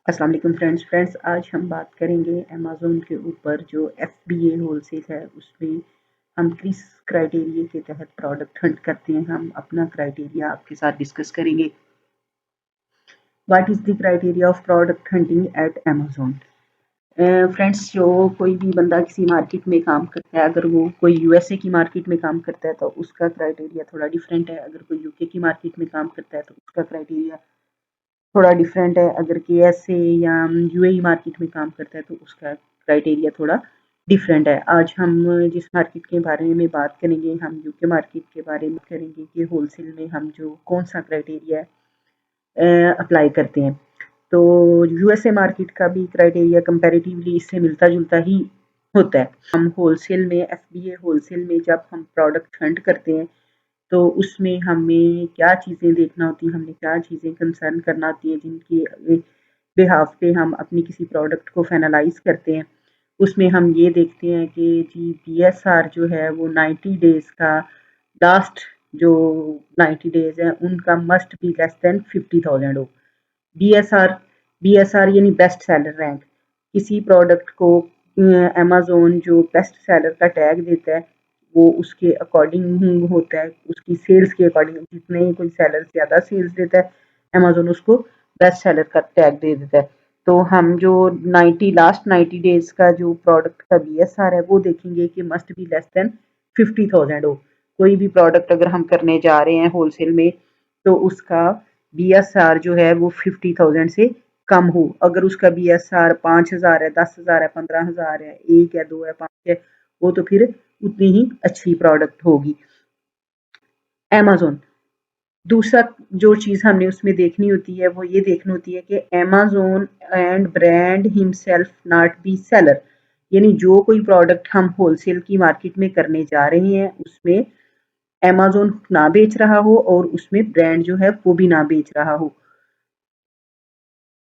अस्सलाम वालेकुम फ्रेंड्स आज हम बात करेंगे अमेज़न के ऊपर जो FBA होलसेल है उसमें हम किस क्राइटेरिया के तहत प्रोडक्ट हंट करते हैं। हम अपना क्राइटेरिया आपके साथ डिस्कस करेंगे। What is the criteria of product hunting at Amazon. Friends, जो कोई भी बंदा किसी मार्केट में काम करता है, अगर वो कोई USA की मार्केट में काम करता है तो उसका क्राइटेरिया थोड़ा डिफरेंट है। अगर कोई UK की मार्केट में काम करता है तो उसका क्राइटेरिया थोड़ा डिफरेंट है। अगर KSA या UAE मार्केट में काम करता है तो उसका क्राइटेरिया थोड़ा डिफरेंट है। आज हम जिस मार्केट के बारे में बात करेंगे, हम UK मार्केट के बारे में करेंगे कि होलसेल में हम जो कौन सा क्राइटेरिया अप्लाई करते हैं। तो USA मार्केट का भी क्राइटेरिया कंपैरेटिवली इससे मिलता-जुलता ही होता है। हम होलसेल में FBA होलसेल में जब हम प्रोडक्ट हंट करते हैं तो उसमें हमें क्या चीज़ें देखना होती हैं, हमें क्या चीज़ें कंसर्न करना होती है, जिनके बिहाफ पे हम अपनी किसी प्रोडक्ट को फाइनलाइज करते हैं। उसमें हम ये देखते हैं कि जी BSR जो है वो 90 डेज़ का लास्ट जो 90 डेज़ हैं उनका मस्ट बी लेस देन 50,000 हो। BSR BSR यानी बेस्ट सेलर रैंक। किसी प्रोडक्ट को अमेज़न जो बेस्ट सेलर का टैग देता है वो उसके अकॉर्डिंग होता है, उसकी सेल्स के अकॉर्डिंग। जितने कोई सेलर ज़्यादा सेल्स देता है अमेज़न उसको बेस्ट सेलर का टैग दे देता है। तो हम जो 90 लास्ट 90 डेज़ का जो प्रोडक्ट का BSR है वो देखेंगे कि मस्ट बी लेस देन 50,000 हो। कोई भी प्रोडक्ट अगर हम करने जा रहे हैं होलसेल में तो उसका BSR जो है वो 50,000 से कम हो। अगर उसका BSR 5,000 है, 10,000 है, 15,000 है, 1 है, 2 है, 5 है, वो तो फिर उतनी ही अच्छी प्रोडक्ट होगी। अमेज़न दूसरा जो चीज़ हमने उसमें देखनी होती है वो ये देखनी होती है कि Amazon and brand himself not be seller. यानी जो कोई प्रोडक्ट हम होलसेल की मार्केट में करने जा रहे हैं उसमें अमेज़न ना बेच रहा हो और उसमें ब्रांड जो है वो भी ना बेच रहा हो।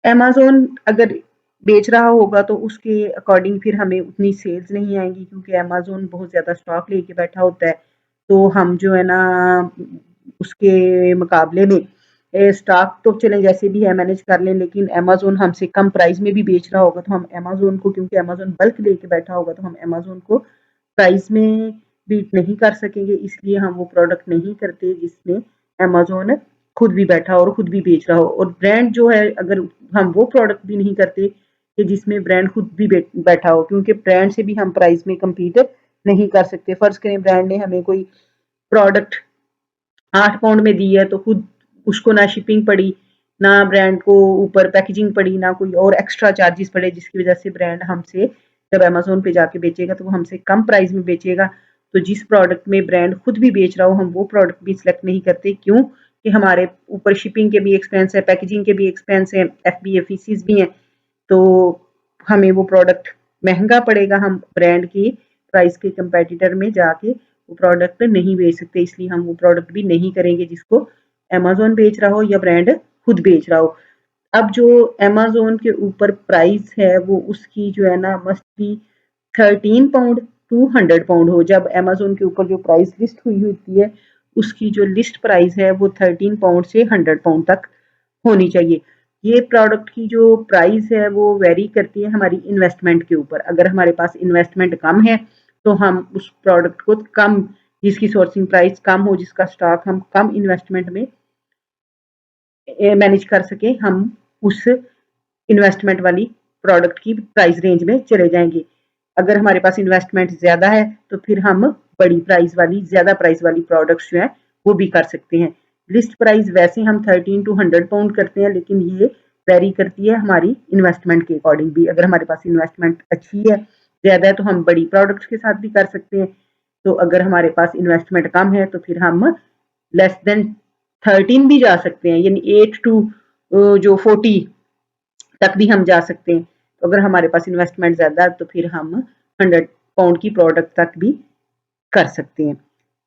अमेज़न अगर बेच रहा होगा तो उसके अकॉर्डिंग फिर हमें उतनी सेल्स नहीं आएँगी, क्योंकि अमेज़न बहुत ज़्यादा स्टॉक लेके बैठा होता है। तो हम जो है ना उसके मुकाबले में स्टॉक तो चलें जैसे भी है मैनेज कर लें, लेकिन अमेज़न हमसे कम प्राइस में भी बेच रहा होगा तो हम अमेज़न को, क्योंकि अमेज़न बल्क लेके बैठा होगा तो हम अमेज़न को प्राइस में बीट नहीं कर सकेंगे, इसलिए हम वो प्रोडक्ट नहीं करते जिसमें अमेज़न खुद भी बैठा हो और खुद भी बेच रहा हो। और ब्रांड जो है, अगर हम वो प्रोडक्ट भी नहीं करते कि जिसमें ब्रांड खुद भी बैठा हो, क्योंकि ब्रांड से भी हम प्राइस में कम्पीट नहीं कर सकते। फर्ज करें ब्रांड ने हमें कोई प्रोडक्ट 8 पाउंड में दी है तो खुद उसको ना शिपिंग पड़ी, ना ब्रांड को ऊपर पैकेजिंग पड़ी, ना कोई और एक्स्ट्रा चार्जेस पड़े, जिसकी वजह से ब्रांड हमसे जब अमेज़न पे जाके बेचेगा तो वो हमसे कम प्राइस में बेचेगा। तो जिस प्रोडक्ट में ब्रांड खुद भी बेच रहा हो हम वो प्रोडक्ट भी सिलेक्ट नहीं करते। क्यों? कि हमारे ऊपर शिपिंग के भी एक्सपेंस है, पैकेजिंग के भी एक्सपेंस है, FBA फीसिस भी हैं। तो हमें वो प्रोडक्ट महंगा पड़ेगा, हम ब्रांड की प्राइस के कंपेटिटर में जाके वो प्रोडक्ट नहीं बेच सकते, इसलिए हम वो प्रोडक्ट भी नहीं करेंगे जिसको अमेज़न बेच रहा हो या ब्रांड खुद बेच रहा हो। अब जो अमेज़न के ऊपर प्राइस है वो उसकी जो है ना must be 13 pound to 100 pound हो। जब अमेज़न के ऊपर जो प्राइस लिस्ट हुई होती है उसकी जो लिस्ट प्राइस है वो 13 पाउंड से 100 पाउंड तक होनी चाहिए। ये प्रोडक्ट की जो प्राइस है वो वेरी करती है हमारी इन्वेस्टमेंट के ऊपर। अगर हमारे पास इन्वेस्टमेंट कम है तो हम उस प्रोडक्ट को कम, जिसकी सोर्सिंग प्राइस कम हो, जिसका स्टॉक हम कम इन्वेस्टमेंट में मैनेज कर सके, हम उस इन्वेस्टमेंट वाली प्रोडक्ट की प्राइस रेंज में चले जाएंगे। अगर हमारे पास इन्वेस्टमेंट ज़्यादा है तो फिर हम बड़ी प्राइस वाली, ज़्यादा प्राइस वाली प्रोडक्ट्स जो है वो भी कर सकते हैं। लिस्ट प्राइस वैसे हम 13 टू 100 पाउंड करते हैं, लेकिन ये वेरी करती है हमारी इन्वेस्टमेंट के अकॉर्डिंग भी। अगर हमारे पास इन्वेस्टमेंट अच्छी है, ज़्यादा है, तो हम बड़ी प्रोडक्ट्स के साथ भी कर सकते हैं। तो अगर हमारे पास इन्वेस्टमेंट कम है तो फिर हम लेस देन 13 भी जा सकते हैं, यानी 8 टू जो 40 तक भी हम जा सकते हैं। तो अगर हमारे पास इन्वेस्टमेंट ज़्यादा है तो फिर हम 100 पाउंड की प्रोडक्ट तक भी कर सकते हैं।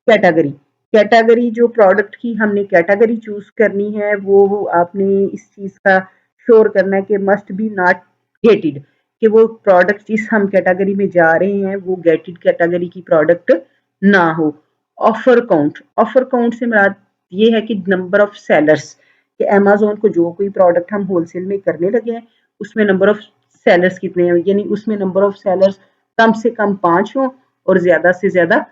कैटेगरी कैटेगरी जो प्रोडक्ट की हमने कैटेगरी चूज करनी है वो आपने इस चीज़ का श्योर करना है कि मस्ट बी नॉट गेटेड, कि वो प्रोडक्ट जिस हम कैटेगरी में जा रहे हैं वो गेटेड कैटेगरी की प्रोडक्ट ना हो। ऑफर काउंट से मुराद ये है कि नंबर ऑफ सेलर्स, कि अमेज़न को जो कोई प्रोडक्ट हम होलसेल में करने लगे हैं उसमें नंबर ऑफ सेलर्स कितने हैं, यानी उसमें नंबर ऑफ सेलर्स कम से कम 5 हों और ज़्यादा से ज़्यादा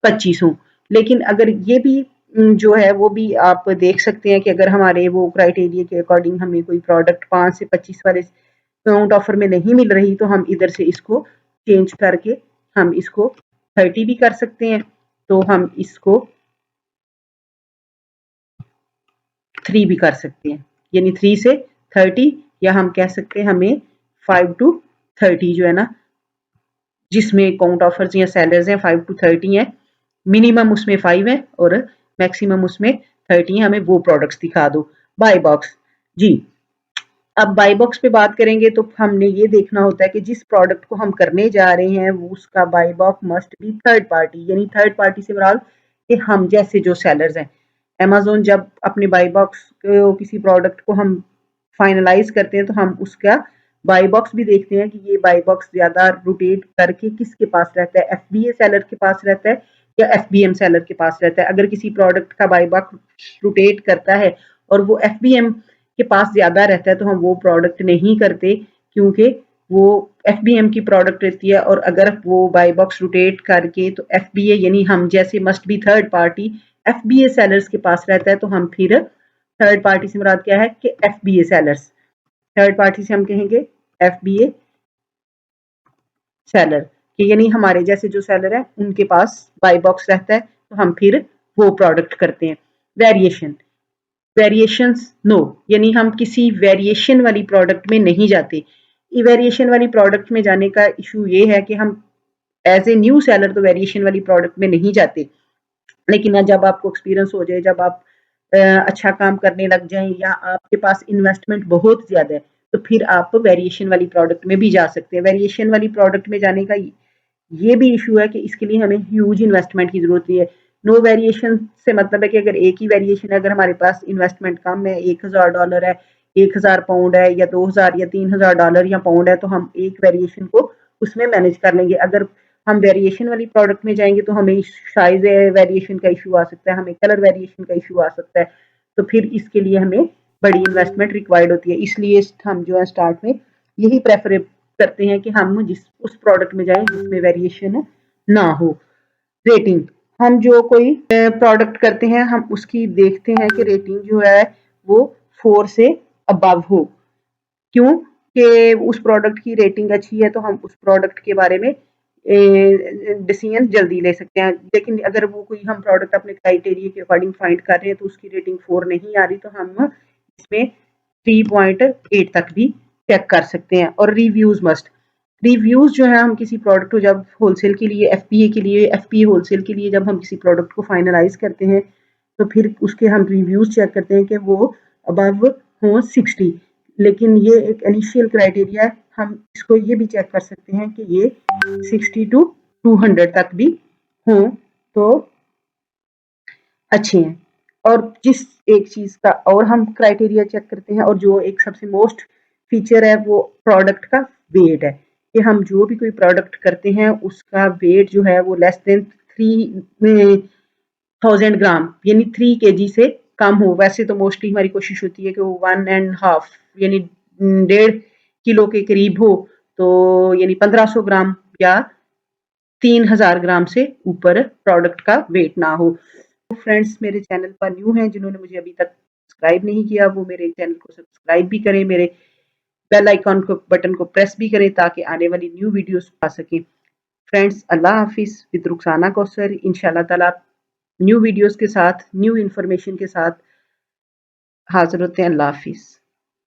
25 हों। लेकिन अगर ये भी जो है वो भी आप देख सकते हैं कि अगर हमारे वो क्राइटेरिया के अकॉर्डिंग हमें कोई प्रोडक्ट 5 से 25 वाले काउंट ऑफर में नहीं मिल रही, तो हम इधर से इसको चेंज करके हम इसको 30 भी कर सकते हैं। तो हम इसको 3 भी कर सकते हैं, यानी 3 से 30, या हम कह सकते हैं हमें 5 टू 30 जो है ना, जिसमें काउंट ऑफर्स या सेलर्स हैं 5 टू 30 हैं, मिनिमम उसमें 5 है और मैक्सिमम उसमें 30 है, हमें वो प्रोडक्ट्स दिखा दो। बाय बॉक्स जी, अब बाय बॉक्स पे बात करेंगे तो हमने ये देखना होता है कि जिस प्रोडक्ट को हम करने जा रहे हैं वो उसका buy box must be third party, यानी थर्ड पार्टी से मुराद कि हम जैसे जो सेलर्स हैं। अमेज़न जब अपने बाय बॉक्स को किसी प्रोडक्ट को हम फाइनलाइज करते हैं तो हम उसका बाय बॉक्स भी देखते हैं कि ये बाय बॉक्स ज़्यादा रोटेट करके किसके पास रहता है, एफबीए सेलर के पास रहता है या एफबीएम सेलर के पास रहता है। अगर किसी प्रोडक्ट का बाय बॉक्स रोटेट करता है और वो एफबीएम के पास ज़्यादा रहता है तो हम वो प्रोडक्ट नहीं करते, क्योंकि वो एफबीएम की प्रोडक्ट रहती है। और अगर वो बाय बॉक्स रोटेट करके तो एफबीए यानी हम जैसे must be third party FBA sellers के पास रहता है, तो हम फिर थर्ड पार्टी से मुराद क्या है कि एफबीए सेलर्स, थर्ड पार्टी से हम कहेंगे एफबीए सेलर कि यानी हमारे जैसे जो सेलर है उनके पास बाय बॉक्स रहता है, तो हम फिर वो प्रोडक्ट करते हैं। वेरिएशन, वेरिएशंस नो, यानी हम किसी वेरिएशन वाली प्रोडक्ट में नहीं जाते। वेरिएशन वाली प्रोडक्ट में जाने का इशू ये है कि हम एज ए न्यू सेलर तो वेरिएशन वाली प्रोडक्ट में नहीं जाते, लेकिन जब आपको एक्सपीरियंस हो जाए, जब आप अच्छा काम करने लग जाएं या आपके पास इन्वेस्टमेंट बहुत ज़्यादा है, तो फिर आप वेरिएशन वाली प्रोडक्ट में भी जा सकते हैं। वेरिएशन वाली प्रोडक्ट में जाने का ये भी इशू है कि इसके लिए हमें ह्यूज इन्वेस्टमेंट की ज़रूरत है। नो वेरिएशन से मतलब है कि अगर एक ही वेरिएशन है, अगर हमारे पास इन्वेस्टमेंट कम है, $1000 है, 1000 पाउंड है या 2000 या $3000 या पाउंड है, तो हम एक वेरिएशन को उसमें मैनेज कर लेंगे। अगर हम वेरिएशन वाली प्रोडक्ट में जाएंगे तो हमें साइज वेरिएशन का इशू आ सकता है, हमें कलर वेरिएशन का इशू आ सकता है, तो फिर इसके लिए हमें बड़ी इन्वेस्टमेंट रिक्वायर्ड होती है। इसलिए हम जो है स्टार्ट में यही प्रेफर करते हैं कि हम जिस उस प्रोडक्ट में जाएं जिसमें वेरिएशन ना हो। रेटिंग, हम जो कोई प्रोडक्ट करते हैं हम उसकी देखते हैं कि रेटिंग जो है वो 4 से अबव हो। क्यों कि उस प्रोडक्ट की रेटिंग अच्छी है तो हम उस प्रोडक्ट के बारे में डिसीजन जल्दी ले सकते हैं। लेकिन अगर वो कोई हम प्रोडक्ट अपने क्राइटेरिया के अकॉर्डिंग फाइंड कर रहे हैं तो उसकी रेटिंग 4 नहीं आ रही, तो हम इसमें 3.8 तक भी चेक कर सकते हैं। और रिव्यूज मस्ट, रिव्यूज जो है हम किसी प्रोडक्ट को जब होलसेल के लिए एफपीए होलसेल के लिए जब हम किसी प्रोडक्ट को फाइनलाइज करते हैं तो फिर उसके हम रिव्यूज चेक करते हैं कि वो अबव हो 60। लेकिन ये एक इनिशियल क्राइटेरिया है, हम इसको ये भी चेक कर सकते हैं कि ये 60 टू 200 तक भी हो तो अच्छे हैं। और जिस एक चीज़ का और हम क्राइटेरिया चेक करते हैं और जो एक सबसे मोस्ट फीचर है वो प्रोडक्ट का वेट है, कि हम जो भी कोई प्रोडक्ट करते हैं उसका वेट जो है वो लेस देन 3000 ग्राम यानी 3 केजी से कम हो। वैसे तो मोस्टली हमारी कोशिश होती है कि वो 1.5 यानी 1.5 किलो के करीब हो, तो यानी 1500 ग्राम या 3000 ग्राम से ऊपर प्रोडक्ट का वेट ना हो। तो फ्रेंड्स मेरे चैनल पर न्यू हैं, जिन्होंने मुझे अभी तक सब्सक्राइब नहीं किया वो मेरे चैनल को सब्सक्राइब भी करें, मेरे बेल आइकॉन को बटन को प्रेस भी करें ताकि आने वाली न्यू वीडियोस पा सकें। फ्रेंड्स अल्लाह हाफिज़ विद रुखसाना कौसर। इंशाल्लाह ताला न्यू वीडियोस के साथ न्यू इन्फॉर्मेशन के साथ हाजिर होते हैं। अल्लाह हाफिज़।